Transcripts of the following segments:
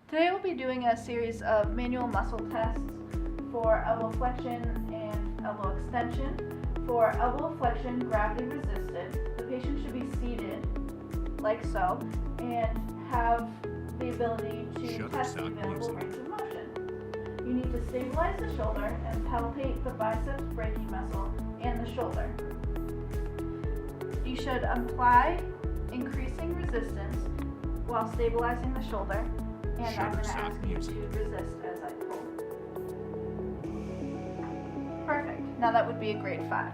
Today we'll be doing a series of manual muscle tests for elbow flexion and elbow extension. For elbow flexion, gravity resisted, the patient should be seated like so and have the ability to test the available range of motion. You need to stabilize the shoulder and palpate the biceps brachii muscle and the shoulder. You should apply increasing resistance while stabilizing the shoulder, and I'm going to ask you to resist as I pull. Perfect. Now that would be a grade 5.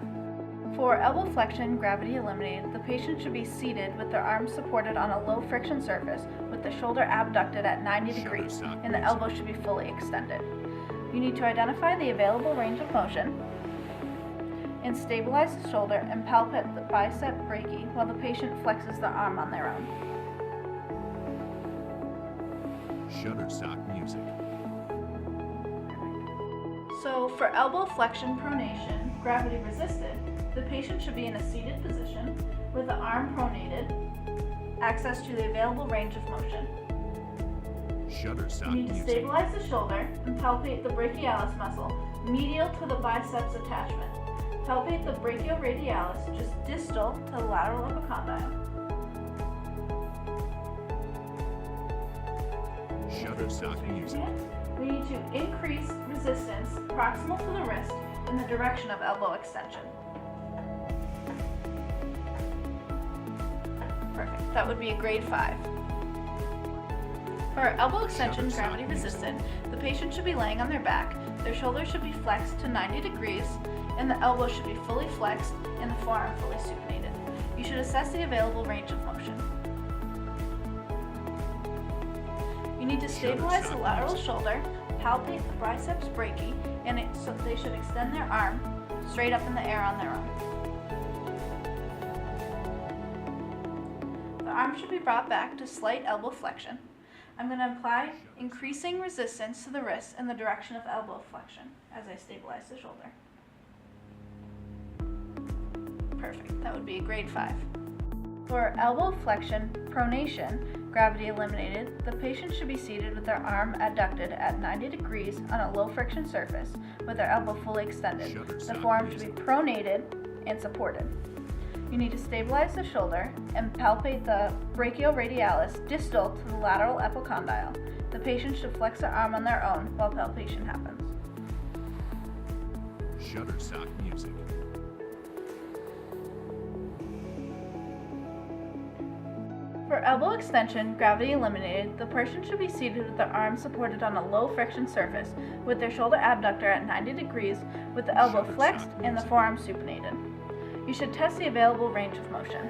For elbow flexion, gravity eliminated, the patient should be seated with their arms supported on a low friction surface with the shoulder abducted at 90 degrees and the elbow should be fully extended. You need to identify the available range of motion and stabilize the shoulder and palpate the bicep brachii while the patient flexes the arm on their own. Shutterstock music. So for elbow flexion pronation, gravity resisted, the patient should be in a seated position with the arm pronated, access to the available range of motion. Shutterstock You need to stabilize the shoulder and palpate the brachialis muscle medial to the biceps attachment. Palpate the brachioradialis just distal to the lateral epicondyle. Shutterstock music. We need to increase resistance proximal to the wrist in the direction of elbow extension. Perfect. That would be a grade 5. For elbow extension, gravity resisted, the patient should be laying on their back, their shoulders should be flexed to 90 degrees, and the elbow should be fully flexed and the forearm fully supinated. You should assess the available range of motion. You need to stabilize the lateral shoulder, palpate the biceps brachii, and so they should extend their arm straight up in the air on their own. The arm should be brought back to slight elbow flexion. I'm going to apply increasing resistance to the wrist in the direction of elbow flexion as I stabilize the shoulder. Perfect. That would be a grade 5. For elbow flexion pronation, gravity eliminated, the patient should be seated with their arm adducted at 90 degrees on a low friction surface with their elbow fully extended. The forearm should be pronated and supported. You need to stabilize the shoulder and palpate the brachioradialis distal to the lateral epicondyle. The patient should flex their arm on their own while palpation happens. Shutterstock music. For elbow extension, gravity eliminated, the person should be seated with their arms supported on a low friction surface with their shoulder abductor at 90 degrees with the elbow flexed and the forearm supinated. You should test the available range of motion.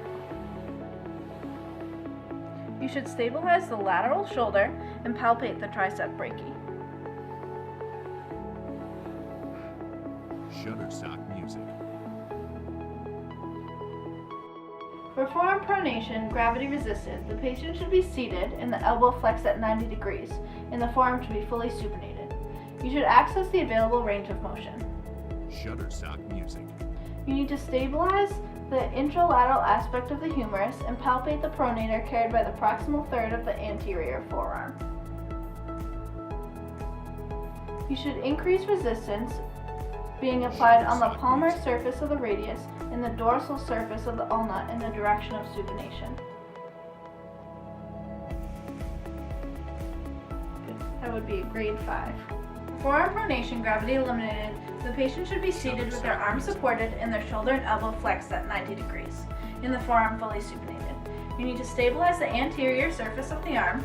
You should stabilize the lateral shoulder and palpate the tricep brachii. Shutterstock music. For forearm pronation, gravity resisted, the patient should be seated and the elbow flexed at 90 degrees, and the forearm should be fully supinated. You should access the available range of motion. Shutterstock music. You need to stabilize the intralateral aspect of the humerus and palpate the pronator carried by the proximal third of the anterior forearm. You should increase resistance being applied on the palmar surface of the radius and the dorsal surface of the ulna in the direction of supination. Good. That would be a grade 5. Forearm pronation, gravity eliminated, the patient should be seated with their arms supported and their shoulder and elbow flexed at 90 degrees, and the forearm fully supinated. You need to stabilize the anterior surface of the arm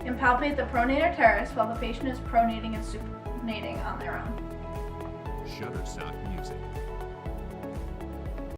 and palpate the pronator teres while the patient is pronating and supinating on their own. Shutterstock music.